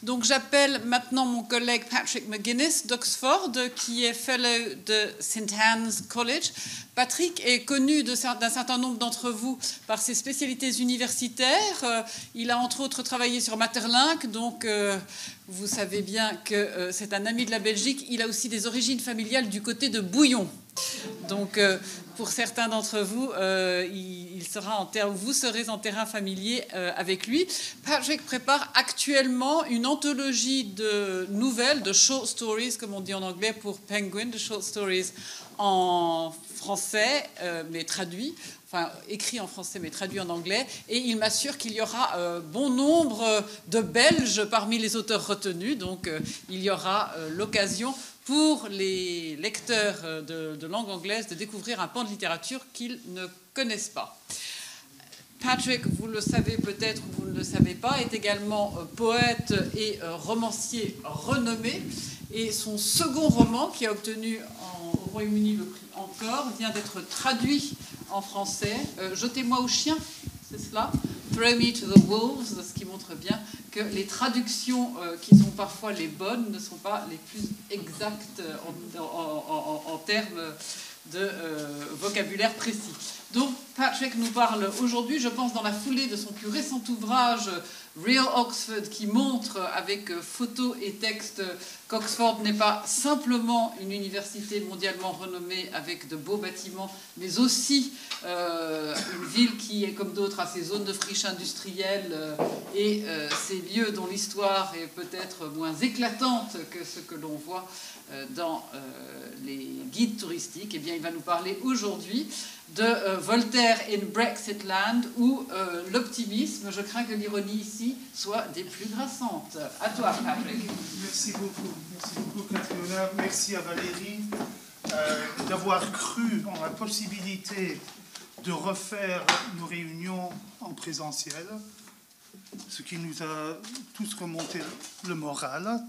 Donc j'appelle maintenant mon collègue Patrick McGuinness d'Oxford, qui est fellow de St. Anne's College. Patrick est connu d'un certain nombre d'entre vous par ses spécialités universitaires. Il a entre autres travaillé sur Maeterlinck, donc vous savez bien que c'est un ami de la Belgique. Il a aussi des origines familiales du côté de Bouillon. Donc, pour certains d'entre vous, vous serez en terrain familier avec lui. Patrick prépare actuellement une anthologie de nouvelles, de short stories, comme on dit en anglais pour Penguin, de short stories en français, mais traduit. Enfin, écrit en français mais traduit en anglais, et il m'assure qu'il y aura bon nombre de Belges parmi les auteurs retenus, donc il y aura l'occasion pour les lecteurs de langue anglaise de découvrir un pan de littérature qu'ils ne connaissent pas. Patrick, vous le savez peut-être ou vous ne le savez pas, est également poète et romancier renommé, et son second roman, qui a obtenu au Royaume-Uni le prix Encore, vient d'être traduit en français. Jetez-moi aux chiens, c'est cela. Throw me to the wolves, ce qui montre bien que les traductions qui sont parfois les bonnes ne sont pas les plus exactes en termes de vocabulaire précis. Donc Patrick nous parle aujourd'hui, je pense dans la foulée de son plus récent ouvrage Real Oxford, qui montre avec photos et textes qu'Oxford n'est pas simplement une université mondialement renommée avec de beaux bâtiments, mais aussi une ville qui est comme d'autres a ses zones de friche industrielle et ces lieux dont l'histoire est peut-être moins éclatante que ce que l'on voit dans les guides touristiques. Eh bien, il va nous parler aujourd'hui de Voltaire in Brexitland, où l'optimisme, je crains que l'ironie ici soit des plus grassantes. À toi, Patrick. Merci beaucoup Catriona. Merci à Valérie d'avoir cru en la possibilité de refaire nos réunions en présentiel, ce qui nous a tous remonté le moral.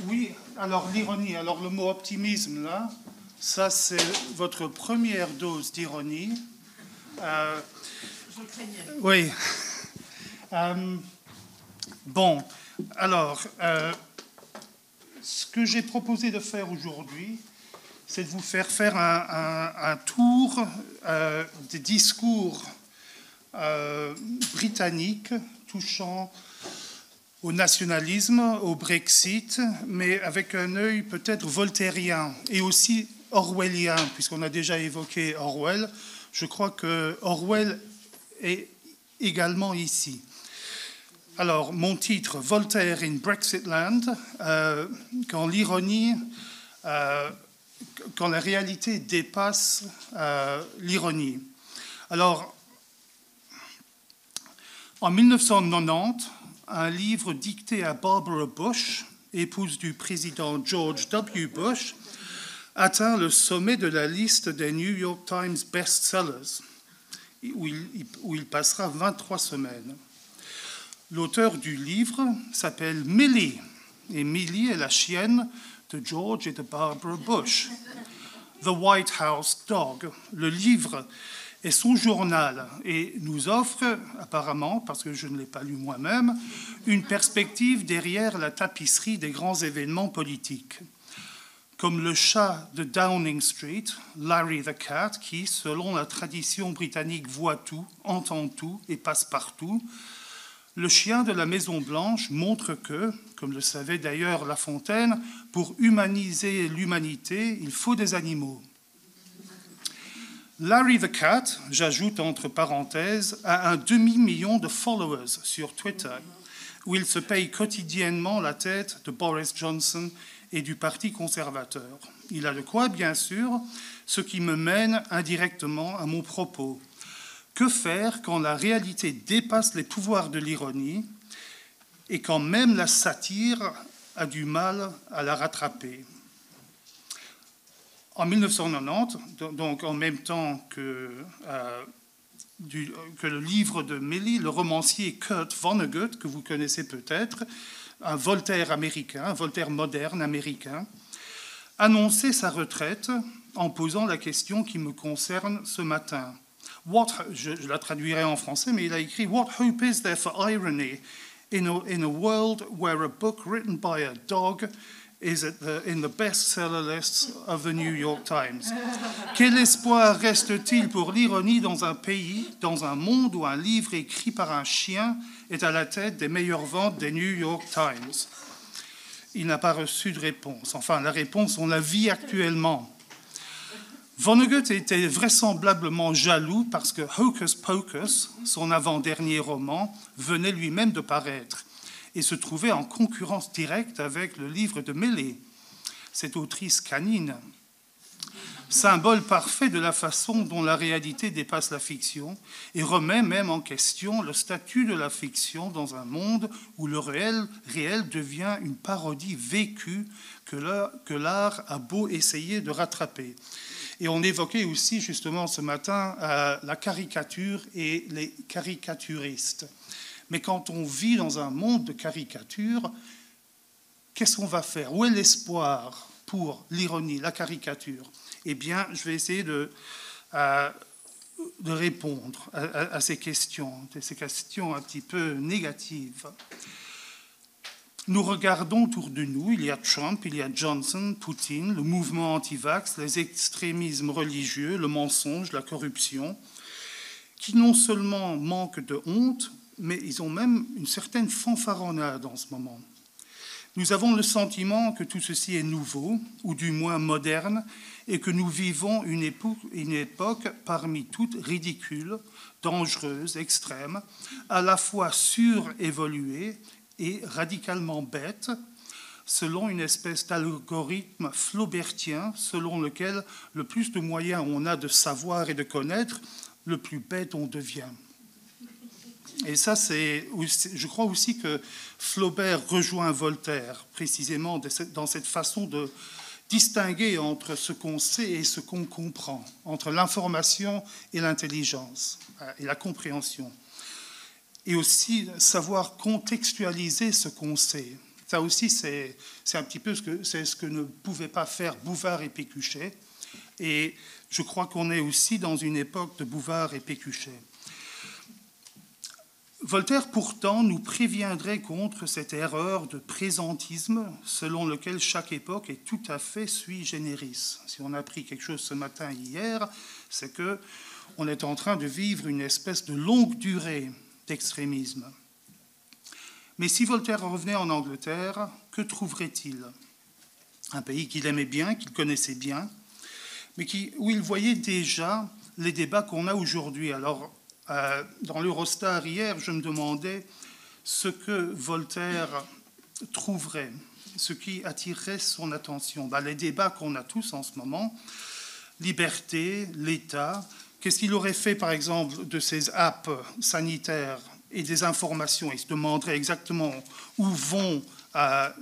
Oui, alors l'ironie, alors le mot optimisme, là, ça c'est votre première dose d'ironie. Je craignais. Oui. Bon, alors, ce que j'ai proposé de faire aujourd'hui, c'est de vous faire un tour des discours britanniques touchant au nationalisme, au Brexit, mais avec un œil peut-être voltairien et aussi orwellien, puisqu'on a déjà évoqué Orwell. Je crois que Orwell est également ici. Alors, mon titre, Voltaire in Brexitland, quand l'ironie, quand la réalité dépasse l'ironie. Alors, en 1990, un livre dicté à Barbara Bush, épouse du président George W. Bush, atteint le sommet de la liste des New York Times bestsellers, où il passera 23 semaines. L'auteur du livre s'appelle Millie, et Millie est la chienne de George et de Barbara Bush. The White House Dog. Le livre est son journal et nous offre, apparemment, parce que je ne l'ai pas lu moi-même, une perspective derrière la tapisserie des grands événements politiques. Comme le chat de Downing Street, Larry the Cat, qui, selon la tradition britannique, voit tout, entend tout et passe partout, le chien de la Maison-Blanche montre que, comme le savait d'ailleurs La Fontaine, pour humaniser l'humanité, il faut des animaux. Larry the Cat, j'ajoute entre parenthèses, a un demi-million de followers sur Twitter, où il se paye quotidiennement la tête de Boris Johnson et du Parti conservateur. Il a de quoi, bien sûr, ce qui me mène indirectement à mon propos. Que faire quand la réalité dépasse les pouvoirs de l'ironie et quand même la satire a du mal à la rattraper? En 1990, donc en même temps que le livre de Millie, le romancier Kurt Vonnegut, que vous connaissez peut-être, un Voltaire américain, un Voltaire moderne américain, annonçait sa retraite en posant la question qui me concerne ce matin. Je la traduirai en français, mais il a écrit « What hope is there for irony in a world where a book written by a dog is in the bestseller lists of the New York Times. Quel espoir reste-t-il pour l'ironie dans un pays, dans un monde où un livre écrit par un chien est à la tête des meilleures ventes des New York Times? Il n'a pas reçu de réponse. Enfin, la réponse, on la vit actuellement. Vonnegut était vraisemblablement jaloux parce que Hocus Pocus, son avant-dernier roman, venait lui-même de paraître et se trouvait en concurrence directe avec le livre de Millay, cette autrice canine, symbole parfait de la façon dont la réalité dépasse la fiction et remet même en question le statut de la fiction dans un monde où le réel devient une parodie vécue que l'art a beau essayer de rattraper. Et on évoquait aussi justement ce matin la caricature et les caricaturistes. Mais quand on vit dans un monde de caricatures, qu'est-ce qu'on va faire? Où est l'espoir pour l'ironie, la caricature? Eh bien, je vais essayer de répondre à ces questions un petit peu négatives. Nous regardons autour de nous, il y a Trump, il y a Johnson, Poutine, le mouvement anti-vax, les extrémismes religieux, le mensonge, la corruption, qui non seulement manquent de honte, mais ils ont même une certaine fanfaronnade en ce moment. Nous avons le sentiment que tout ceci est nouveau, ou du moins moderne, et que nous vivons une époque parmi toutes ridicule, dangereuse, extrême, à la fois surévoluée et radicalement bête, selon une espèce d'algorithme flaubertien, selon lequel le plus de moyens on a de savoir et de connaître, le plus bête on devient. Et ça, je crois aussi que Flaubert rejoint Voltaire, précisément dans cette façon de distinguer entre ce qu'on sait et ce qu'on comprend, entre l'information et l'intelligence, et la compréhension. Et aussi savoir contextualiser ce qu'on sait. Ça aussi, c'est un petit peu ce que ne pouvaient pas faire Bouvard et Pécuchet. Et je crois qu'on est aussi dans une époque de Bouvard et Pécuchet. Voltaire, pourtant, nous préviendrait contre cette erreur de présentisme selon lequel chaque époque est tout à fait sui generis. Si on a appris quelque chose ce matin, hier, c'est qu'on est en train de vivre une espèce de longue durée d'extrémisme. Mais si Voltaire revenait en Angleterre, que trouverait-il? Un pays qu'il aimait bien, qu'il connaissait bien, mais où il voyait déjà les débats qu'on a aujourd'hui. Alors, dans l'Eurostar hier, je me demandais ce que Voltaire trouverait, ce qui attirerait son attention. Les débats qu'on a tous en ce moment, liberté, l'État, qu'est-ce qu'il aurait fait, par exemple, de ces apps sanitaires et des informations? Il se demanderait exactement où vont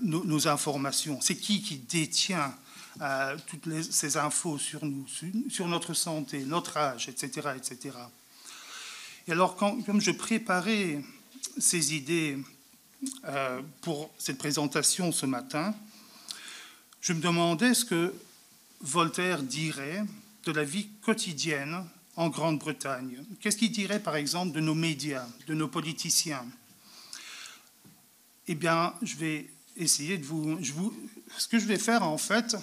nos informations. C'est qui détient toutes ces infos sur nous, sur notre santé, notre âge, etc., etc. Et alors, comme je préparais ces idées pour cette présentation ce matin, je me demandais ce que Voltaire dirait de la vie quotidienne en Grande-Bretagne. Qu'est-ce qu'il dirait, par exemple, de nos médias, de nos politiciens? Eh bien, je vais essayer de ce que je vais faire, en fait,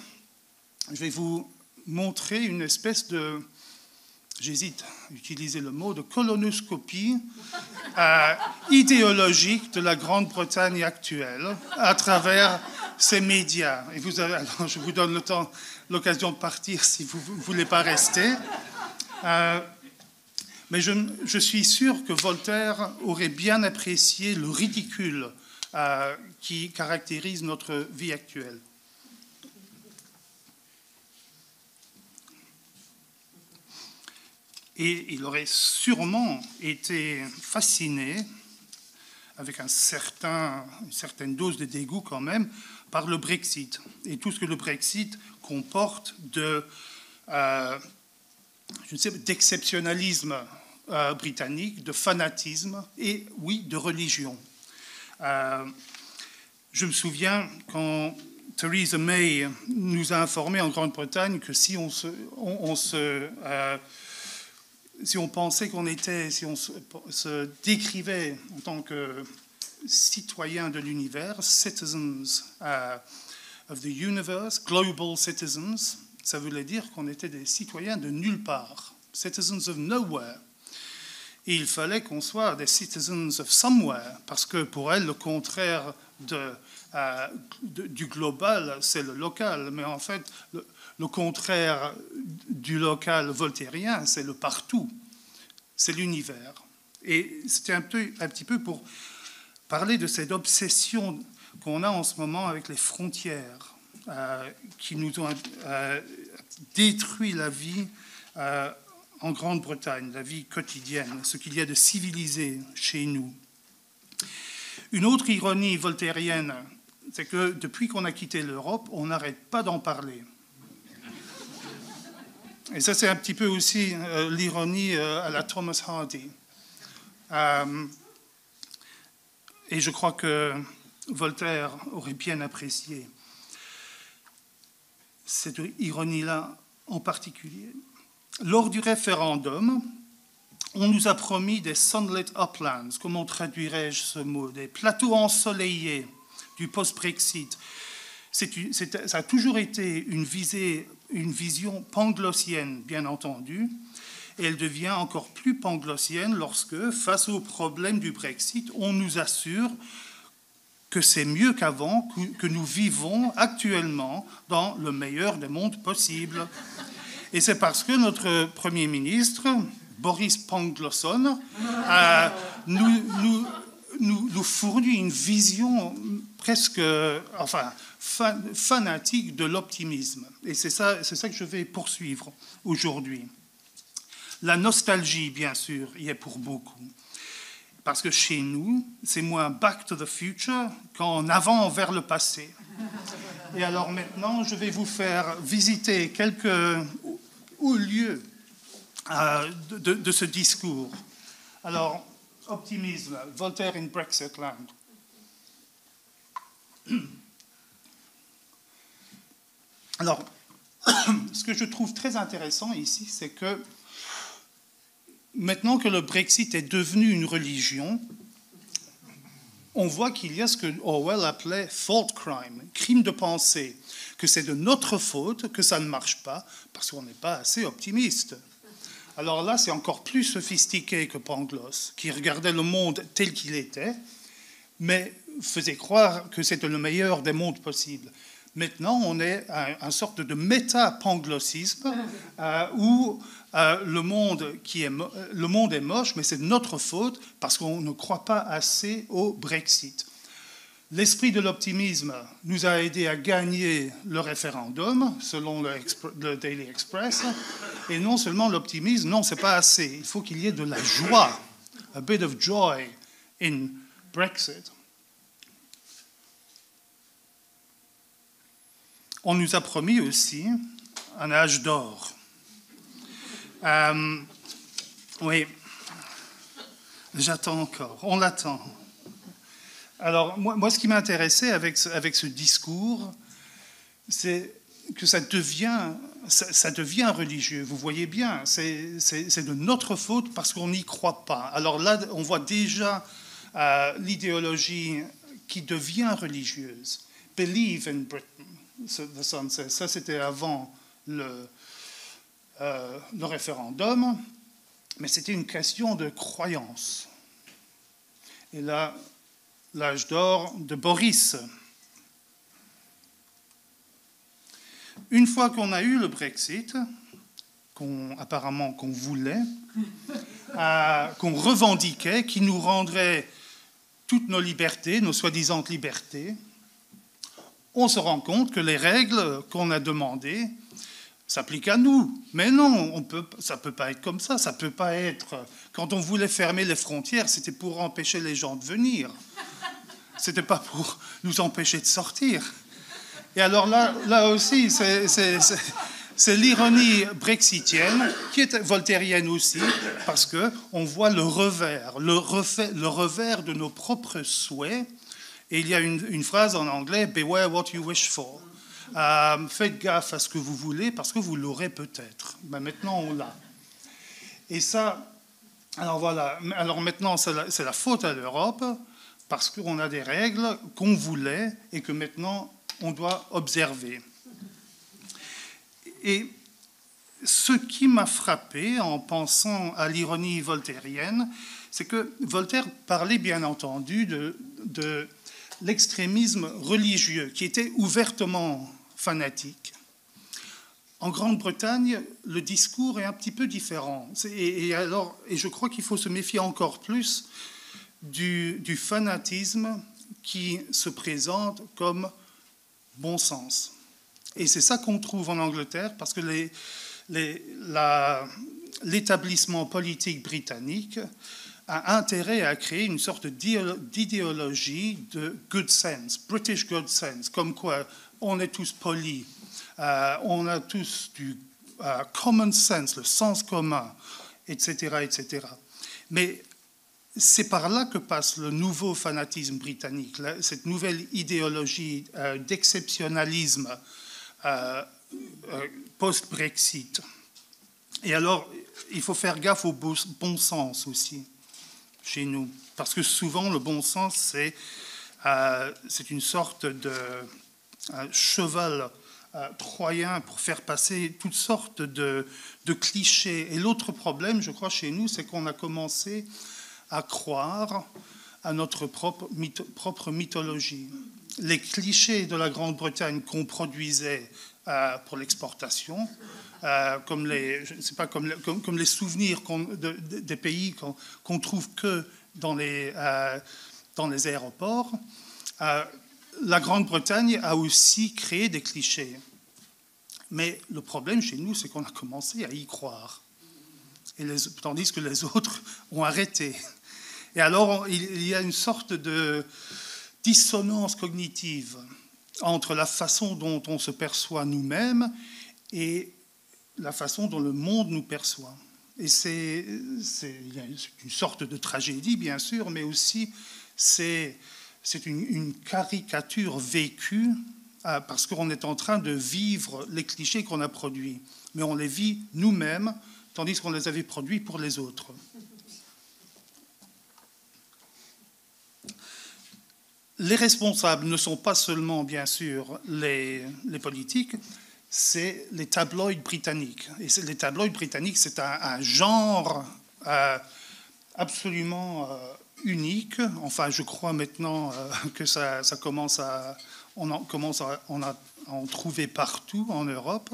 je vais vous montrer une espèce de... J'hésite à utiliser le mot de colonoscopie idéologique de la Grande-Bretagne actuelle à travers ces médias. Et alors je vous donne l'occasion de partir si vous ne voulez pas rester. Mais je suis sûr que Voltaire aurait bien apprécié le ridicule qui caractérise notre vie actuelle. Et il aurait sûrement été fasciné, avec une certaine dose de dégoût quand même, par le Brexit. Et tout ce que le Brexit comporte d'exceptionnalisme britannique, de fanatisme et, oui, de religion. Je me souviens quand Theresa May nous a informé en Grande-Bretagne que si on pensait si on se décrivait en tant que citoyens de l'univers, citizens of the universe, global citizens. Ça voulait dire qu'on était des citoyens de nulle part, citizens of nowhere. Et il fallait qu'on soit des citizens of somewhere, parce que pour elle, le contraire du global, c'est le local. Mais en fait, le contraire du local voltairien, c'est le partout, c'est l'univers. Et c'était un petit peu pour parler de cette obsession qu'on a en ce moment avec les frontières, qui nous ont détruit la vie en Grande-Bretagne, la vie quotidienne, ce qu'il y a de civilisé chez nous. Une autre ironie voltairienne, c'est que depuis qu'on a quitté l'Europe, on n'arrête pas d'en parler. Et ça, c'est un petit peu aussi l'ironie à la Thomas Hardy. Et je crois que Voltaire aurait bien apprécié cette ironie-là en particulier. Lors du référendum, on nous a promis des sunlit uplands, comment traduirais-je ce mot, des plateaux ensoleillés du post-Brexit. Ça a toujours été une vision panglossienne, bien entendu, et elle devient encore plus panglossienne lorsque, face au problème du Brexit, on nous assure que c'est mieux qu'avant, que nous vivons actuellement dans le meilleur des mondes possibles. Et c'est parce que notre Premier ministre, Boris Pangloson, nous fournit une vision presque fanatique de l'optimisme. Et c'est ça que je vais poursuivre aujourd'hui. La nostalgie, bien sûr, y est pour beaucoup. Parce que chez nous, c'est moins back to the future qu'en avant vers le passé. Et alors maintenant, je vais vous faire visiter quelques lieux de ce discours. Alors, optimisme, Voltaire in Brexit Land. Alors, ce que je trouve très intéressant ici, c'est que maintenant que le Brexit est devenu une religion, on voit qu'il y a ce que Orwell appelait thought crime, crime de pensée, que c'est de notre faute que ça ne marche pas parce qu'on n'est pas assez optimiste. Alors là, c'est encore plus sophistiqué que Pangloss, qui regardait le monde tel qu'il était, mais faisait croire que c'était le meilleur des mondes possibles. Maintenant, on est à une sorte de méta-panglossisme où le monde est moche, mais c'est de notre faute parce qu'on ne croit pas assez au Brexit. L'esprit de l'optimisme nous a aidé à gagner le référendum, selon le Daily Express. Et non seulement l'optimisme, non, c'est pas assez. Il faut qu'il y ait de la joie, a bit of joy in Brexit. On nous a promis aussi un âge d'or. Oui, j'attends encore, on l'attend. Alors, moi, ce qui m'intéressait avec ce discours, c'est que ça devient religieux. Vous voyez bien, c'est de notre faute parce qu'on n'y croit pas. Alors là, on voit déjà l'idéologie qui devient religieuse. Believe in Britain, the Sun says. Ça, c'était avant le référendum, mais c'était une question de croyance. Et là, l'âge d'or de Boris. Une fois qu'on a eu le Brexit, apparemment qu'on voulait, qu'on revendiquait, qui nous rendrait toutes nos libertés, nos soi-disant libertés, on se rend compte que les règles qu'on a demandées s'appliquent à nous. Mais non, ça ne peut pas être comme ça. Ça peut pas être... Quand on voulait fermer les frontières, c'était pour empêcher les gens de venir. C'était pas pour nous empêcher de sortir. Et alors là aussi, c'est l'ironie brexitienne, qui est voltairienne aussi, parce qu'on voit le revers de nos propres souhaits. Et il y a une phrase en anglais, « Beware what you wish for ». Faites gaffe à ce que vous voulez, parce que vous l'aurez peut-être. Ben maintenant, on l'a. Et ça, alors voilà. Alors maintenant, c'est la faute à l'Europe, parce qu'on a des règles qu'on voulait et que maintenant on doit observer. Et ce qui m'a frappé en pensant à l'ironie voltairienne, c'est que Voltaire parlait bien entendu de l'extrémisme religieux qui était ouvertement fanatique. En Grande-Bretagne, le discours est un petit peu différent. Et je crois qu'il faut se méfier encore plus du fanatisme qui se présente comme bon sens. Et c'est ça qu'on trouve en Angleterre, parce que l'établissement politique britannique a intérêt à créer une sorte d'idéologie de good sense, British good sense, comme quoi on est tous polis, on a tous du common sense, le sens commun, etc., etc. Mais c'est par là que passe le nouveau fanatisme britannique, cette nouvelle idéologie d'exceptionnalisme post-Brexit. Et alors, il faut faire gaffe au bon sens aussi, chez nous. Parce que souvent, le bon sens, c'est une sorte de cheval troyen pour faire passer toutes sortes de clichés. Et l'autre problème, je crois, chez nous, c'est qu'on a commencé à croire à notre propre mythologie. Les clichés de la Grande-Bretagne qu'on produisait pour l'exportation, comme les souvenirs des pays qu'on trouve que dans les aéroports, la Grande-Bretagne a aussi créé des clichés. Mais le problème chez nous, c'est qu'on a commencé à y croire, tandis que les autres ont arrêté. Et alors, il y a une sorte de dissonance cognitive entre la façon dont on se perçoit nous-mêmes et la façon dont le monde nous perçoit. Et c'est une sorte de tragédie, bien sûr, mais aussi c'est une caricature vécue parce qu'on est en train de vivre les clichés qu'on a produits. Mais on les vit nous-mêmes, tandis qu'on les avait produits pour les autres. Les responsables ne sont pas seulement, bien sûr, les politiques, c'est les tabloïds britanniques. Et les tabloïds britanniques, c'est un genre absolument unique. Enfin, je crois maintenant que on commence à en trouver partout en Europe.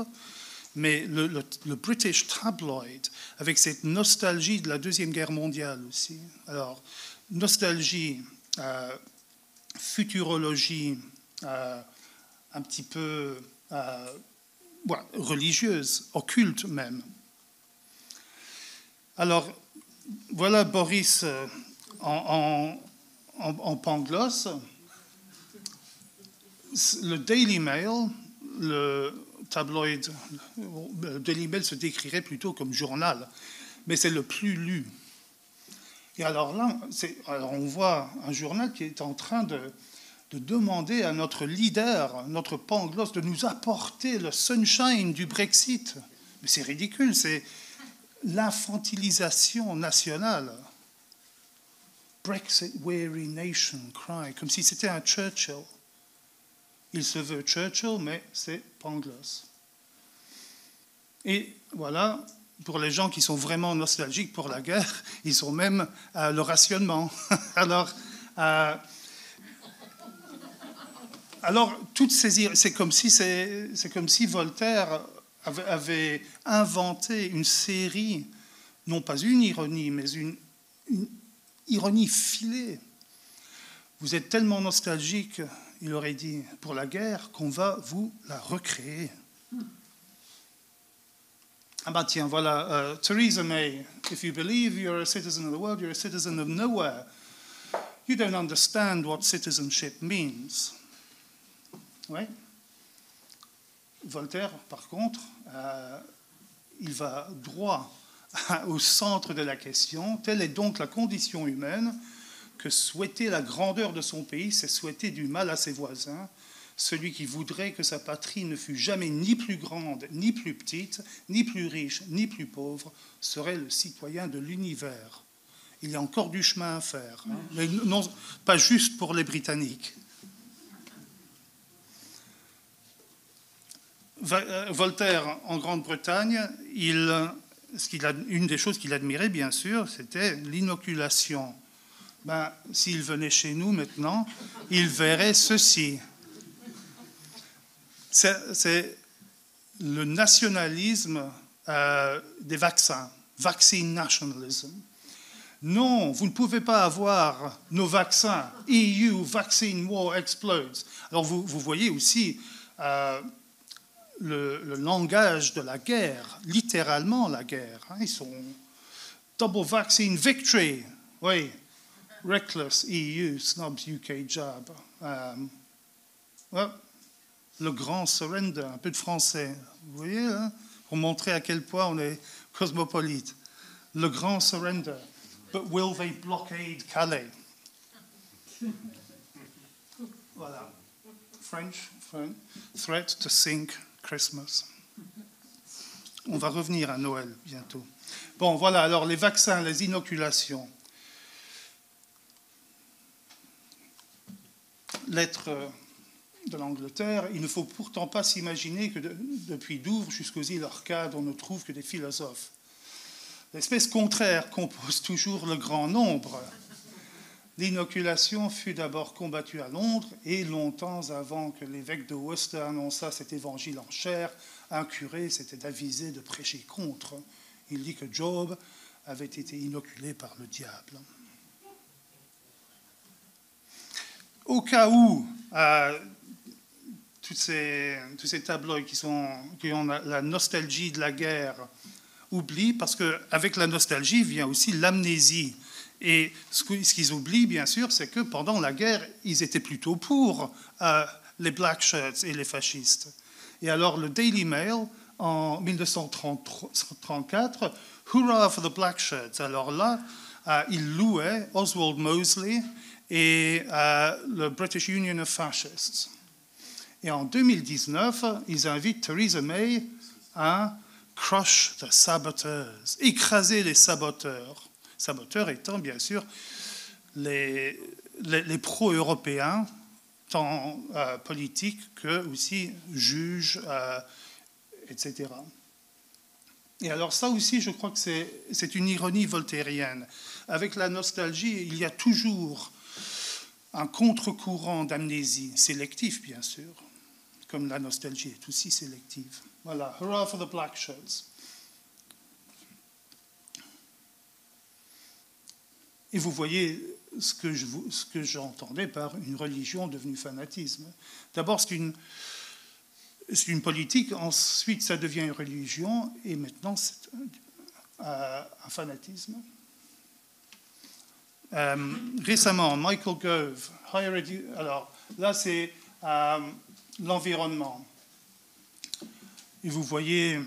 Mais le British tabloid, avec cette nostalgie de la Deuxième Guerre mondiale aussi. Alors, nostalgie, futurologie, un petit peu religieuse, occulte même. Alors, voilà Boris en pangloss. Le Daily Mail, le tabloïd, le Daily Mail se décrirait plutôt comme journal, mais c'est le plus lu. Et alors là, on voit un journal qui est en train de demander à notre leader, notre pangloss, de nous apporter le sunshine du Brexit. Mais c'est ridicule, c'est l'infantilisation nationale. Brexit weary nation cry, comme si c'était un Churchill. Il se veut Churchill, mais c'est Pangloss. Et voilà, pour les gens qui sont vraiment nostalgiques pour la guerre, ils sont même le rationnement. Alors, toutes ces, c'est comme si Voltaire avait inventé une série, non pas une ironie, mais une ironie filée. Vous êtes tellement nostalgique, il aurait dit, pour la guerre, qu'on va vous la recréer. Ah ben tiens, voilà, Theresa May, if you believe you're a citizen of the world, you're a citizen of nowhere. You don't understand what citizenship means. Oui. Voltaire, par contre, il va droit au centre de la question. Telle est donc la condition humaine, que souhaiter la grandeur de son pays, c'est souhaiter du mal à ses voisins. Celui qui voudrait que sa patrie ne fût jamais ni plus grande, ni plus petite, ni plus riche, ni plus pauvre, serait le citoyen de l'univers. Il y a encore du chemin à faire, hein. Mais non, pas juste pour les Britanniques. Voltaire, en Grande-Bretagne, une des choses qu'il admirait, bien sûr, c'était l'inoculation. S'il venait chez nous maintenant, il verrait ceci. C'est le nationalisme des vaccins, vaccine nationalism. Non, vous ne pouvez pas avoir nos vaccins. EU, vaccine war explodes. Alors vous voyez aussi le langage de la guerre, littéralement la guerre. Hein, ils sont double vaccine victory. Oui, reckless EU, snobs UK jab. Le grand surrender, un peu de français. Vous voyez, hein, pour montrer à quel point on est cosmopolite. Le grand surrender. But will they blockade Calais? Voilà. French threat to sink Christmas. On va revenir à Noël bientôt. Bon, voilà, alors les vaccins, les inoculations. Lettre de l'Angleterre, il ne faut pourtant pas s'imaginer que depuis Douvres jusqu'aux îles Orcades, on ne trouve que des philosophes. L'espèce contraire compose toujours le grand nombre. L'inoculation fut d'abord combattue à Londres et longtemps avant que l'évêque de Worcester annonçât cet évangile en chair, un curé s'était avisé de prêcher contre. Il dit que Job avait été inoculé par le diable. Au cas où tous ces tabloïds qui ont la nostalgie de la guerre oublient, parce qu'avec la nostalgie vient aussi l'amnésie. Et ce qu'ils oublient, bien sûr, c'est que pendant la guerre, ils étaient plutôt pour les black shirts et les fascistes. Et alors le Daily Mail, en 1934, « Hurrah for the black shirts ». Alors là, il louait Oswald Mosley et le British Union of Fascists. Et en 2019, ils invitent Theresa May à crush the saboteurs, écraser les saboteurs. Saboteurs étant bien sûr les pro-européens, tant politiques que aussi juges, etc. Et alors ça aussi, je crois que c'est une ironie voltairienne. Avec la nostalgie, il y a toujours un contre-courant d'amnésie, sélectif bien sûr, comme la nostalgie est aussi sélective. Voilà, hurrah for the black shirts. Et vous voyez ce que j'entendais par une religion devenue fanatisme. D'abord, c'est une politique, ensuite ça devient une religion, et maintenant c'est un fanatisme. Récemment, Michael Gove, alors là c'est l'environnement. Et vous voyez,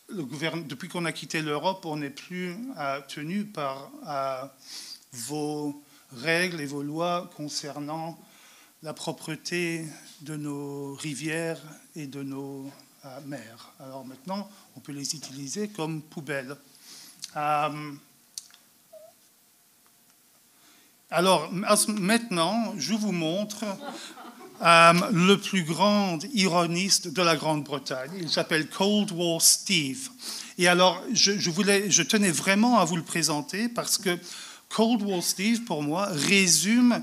depuis qu'on a quitté l'Europe, on n'est plus tenu par vos règles et vos lois concernant la propreté de nos rivières et de nos mers. Alors maintenant, on peut les utiliser comme poubelles. Alors maintenant, je vous montre le plus grand ironiste de la Grande-Bretagne. Il s'appelle Cold War Steve. Et alors, je tenais vraiment à vous le présenter parce que Cold War Steve, pour moi, résume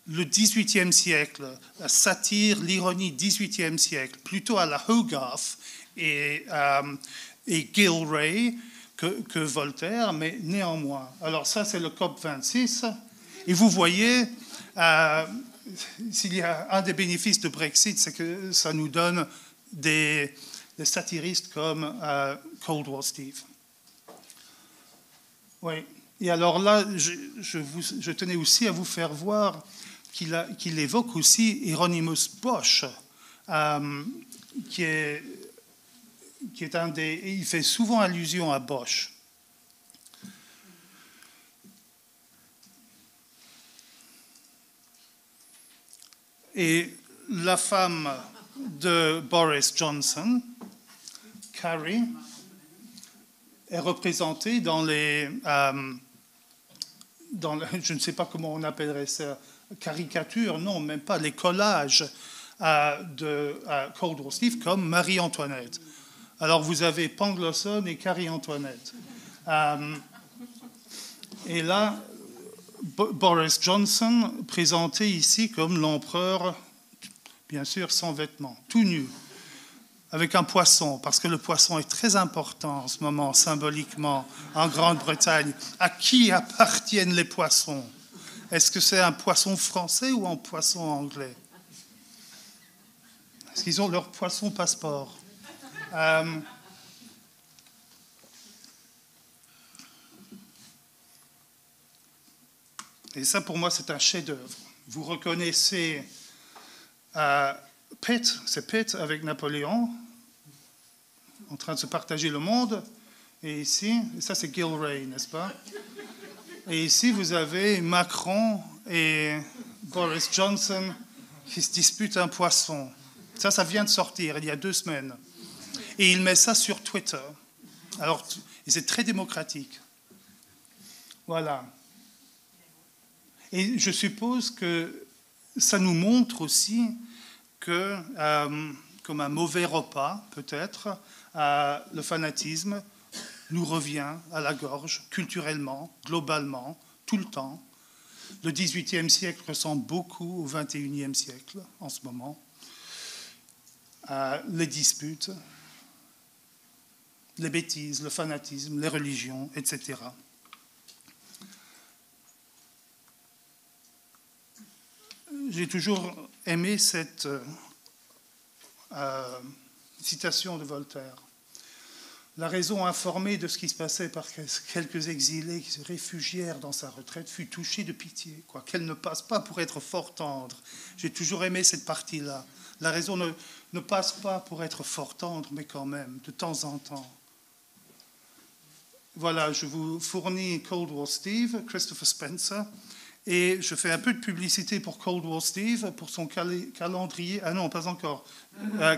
le XVIIIe siècle, la satire, l'ironie XVIIIe siècle, plutôt à la Hogarth et Gilray que Voltaire, mais néanmoins. Alors ça, c'est le COP26. Et vous voyez, s'il y a un des bénéfices de Brexit, c'est que ça nous donne des satiristes comme Cold War Steve. Oui. Et alors là, je tenais aussi à vous faire voir qu'il évoque aussi Hieronymus Bosch, qui est un des... Il fait souvent allusion à Bosch. Et la femme de Boris Johnson, Carrie, est représenté dans les... je ne sais pas comment on appellerait ça, caricatures, non, même pas, les collages de Cold War Steve comme Marie-Antoinette. Alors vous avez Pangloss et Carrie-Antoinette. Et là, Boris Johnson présenté ici comme l'empereur, bien sûr sans vêtements, tout nu, avec un poisson, parce que le poisson est très important en ce moment, symboliquement, en Grande-Bretagne. À qui appartiennent les poissons? Est-ce que c'est un poisson français ou un poisson anglais? Est-ce qu'ils ont leur poisson passeport? Et ça, pour moi, c'est un chef-d'œuvre. Vous reconnaissez Pitt, c'est Pitt avec Napoléon, en train de se partager le monde. Et ici, et ça c'est Gilray, n'est-ce pas? Et ici, vous avez Macron et Boris Johnson qui se disputent un poisson. Ça vient de sortir il y a 2 semaines. Et il met ça sur Twitter. Alors, et c'est très démocratique. Voilà. Et je suppose que ça nous montre aussi que, comme un mauvais repas, peut-être, le fanatisme nous revient à la gorge, culturellement, globalement, tout le temps. Le XVIIIe siècle ressemble beaucoup au XXIe siècle, en ce moment. Les disputes, les bêtises, le fanatisme, les religions, etc. J'ai toujours aimé cette citation de Voltaire. La raison informée de ce qui se passait par quelques exilés qui se réfugièrent dans sa retraite fut touchée de pitié, qu'elle ne passe pas pour être fort tendre. J'ai toujours aimé cette partie-là. La raison ne passe pas pour être fort tendre, mais quand même, de temps en temps. Voilà, je vous fournis Cold War Steve, Christopher Spencer, et je fais un peu de publicité pour Cold War Steve, pour son calendrier, ah non, pas encore,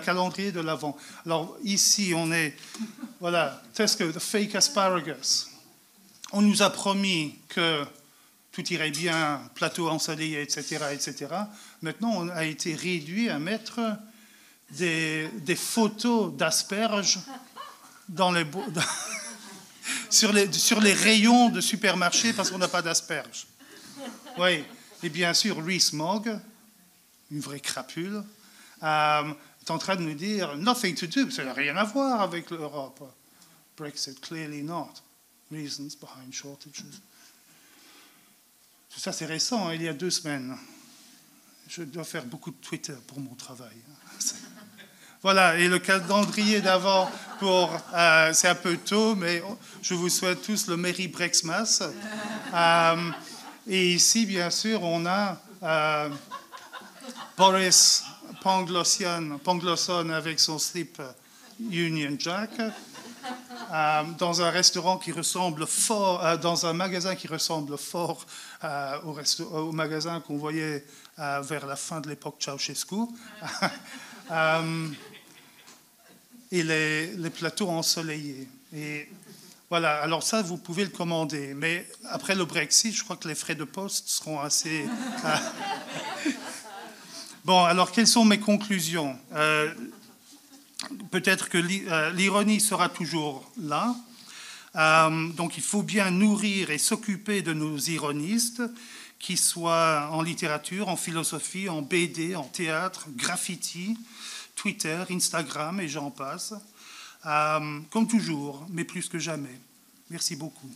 calendrier de l'Avent. Alors ici, on est, voilà, Tesco, the fake asparagus. On nous a promis que tout irait bien, plateau ensoleillé, etc., etc. Maintenant, on a été réduit à mettre des photos d'asperges dans les sur les rayons de supermarché parce qu'on n'a pas d'asperges. Oui, et bien sûr, Rees-Mogg, une vraie crapule, est en train de nous dire « nothing to do », ça n'a rien à voir avec l'Europe. Brexit, clearly not. Reasons behind shortages. Tout ça, c'est récent, hein, il y a 2 semaines. Je dois faire beaucoup de Twitter pour mon travail. Voilà, et le calendrier d'avant, c'est un peu tôt, mais je vous souhaite tous le Merry Brexmas. Et ici, bien sûr, on a Boris Pangloss avec son slip Union Jack, dans un restaurant qui ressemble fort, dans un magasin qui ressemble fort au magasin qu'on voyait vers la fin de l'époque Ceausescu. Et les plateaux ensoleillés. Et voilà, alors ça, vous pouvez le commander. Mais après le Brexit, je crois que les frais de poste seront assez... Bon, alors, quelles sont mes conclusions? Peut-être que l'ironie sera toujours là. Donc, il faut bien nourrir et s'occuper de nos ironistes, qu'ils soient en littérature, en philosophie, en BD, en théâtre, graffiti, Twitter, Instagram et j'en passe. Comme toujours, mais plus que jamais. Merci beaucoup.